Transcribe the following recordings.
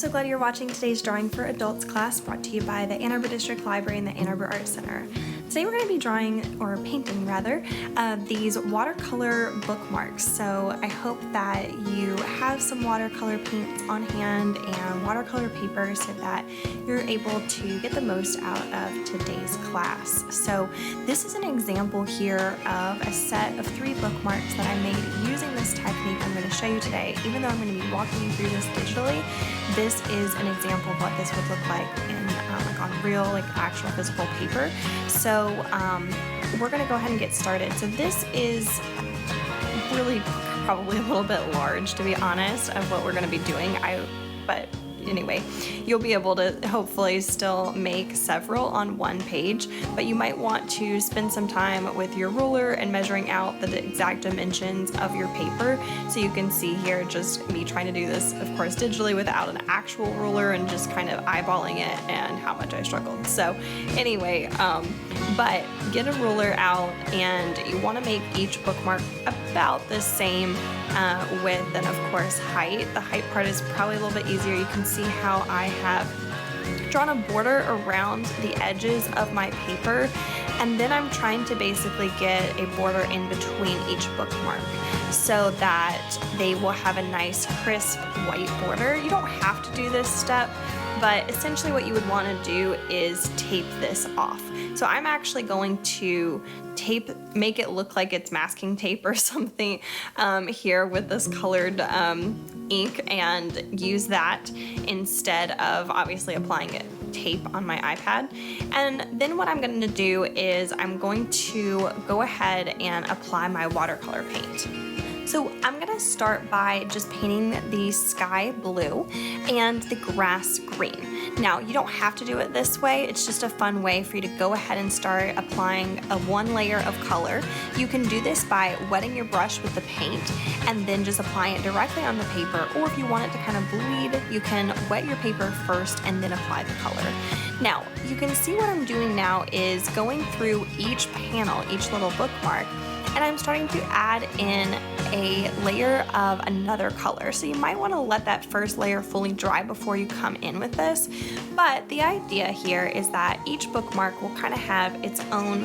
so glad you're watching today's Drawing for Adults class brought to you by the Ann Arbor District Library and the Ann Arbor Art Center. Today we're going to be drawing, or painting rather, these watercolor bookmarks. So I hope that you have some watercolor paints on hand and watercolor paper so that you're able to get the most out of today's class. So this is an example here of a set of 3 bookmarks that I made using this technique I'm going to show you today. Even though I'm going to be walking you through this digitally, this is an example of what this would look like in on real, actual physical paper. So we're going to go ahead and get started. So this is really probably a little bit large, to be honest, of what we're going to be doing. But anyway, you'll be able to hopefully still make several on one page, but you might want to spend some time with your ruler and measuring out the exact dimensions of your paper. So you can see here just me trying to do this, of course, digitally without an actual ruler and just kind of eyeballing it and how much I struggled. So anyway, but get a ruler out and you want to make each bookmark about the same width and of course height. The height part is probably a little bit easier. You can see how I have drawn a border around the edges of my paper, and then I'm trying to basically get a border in between each bookmark so that they will have a nice crisp white border. You don't have to do this step, but essentially what you would want to do is tape this off. So I'm actually going to make it look like it's masking tape or something here with this colored ink, and use that instead of obviously applying tape on my iPad. And then what I'm going to do is I'm going to go ahead and apply my watercolor paint. So I'm going to start by just painting the sky blue and the grass green. Now, you don't have to do it this way. It's just a fun way for you to go ahead and start applying one layer of color. You can do this by wetting your brush with the paint and then just applying it directly on the paper, or if you want it to kind of bleed, you can wet your paper first and then apply the color. Now, you can see what I'm doing now is going through each panel, each little bookmark, and I'm starting to add in a layer of another color. So you might want to let that first layer fully dry before you come in with this. But the idea here is that each bookmark will kind of have its own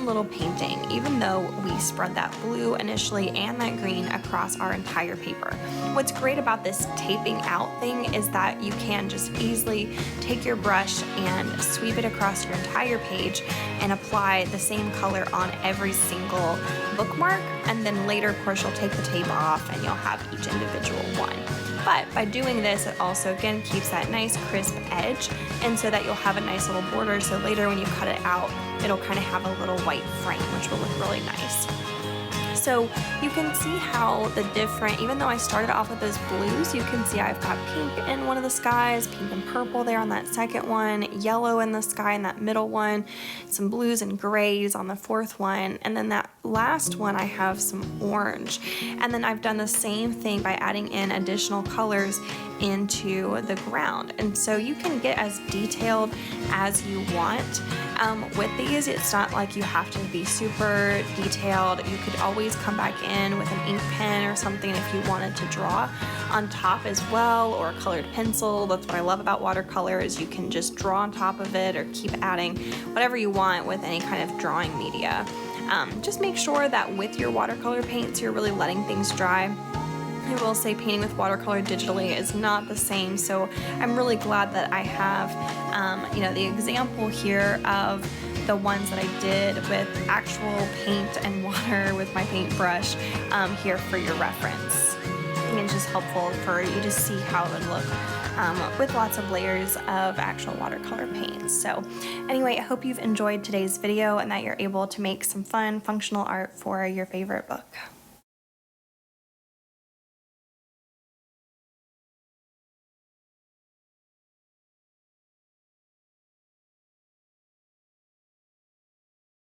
little painting, even though we spread that blue initially and that green across our entire paper. What's great about this taping out thing is that you can just easily take your brush and sweep it across your entire page and apply the same color on every single bookmark, and then later of course you'll take the tape off and you'll have each individual one. But by doing this, it also again keeps that nice crisp edge, and so that you'll have a nice little border, so later when you cut it out, it'll kind of have a little white frame, which will look really nice. So you can see how the different, even though I started off with those blues, you can see I've got pink in one of the skies, pink and purple there on that second one, yellow in the sky in that middle one, some blues and grays on the fourth one, and then that last one I have some orange. And then I've done the same thing by adding in additional colors into the ground. And so you can get as detailed as you want. With these, it's not like you have to be super detailed. You could always come back in with an ink pen or something if you wanted to draw on top as well, or a colored pencil. That's what I love about watercolor, is you can just draw on top of it or keep adding whatever you want with any kind of drawing media. Just make sure that with your watercolor paints, you're really letting things dry. I will say painting with watercolor digitally is not the same, so I'm really glad that I have the example here of the ones that I did with actual paint and water with my paintbrush here for your reference. I think it's just helpful for you to see how it would look with lots of layers of actual watercolor paint. So anyway, I hope you've enjoyed today's video and that you're able to make some fun functional art for your favorite book.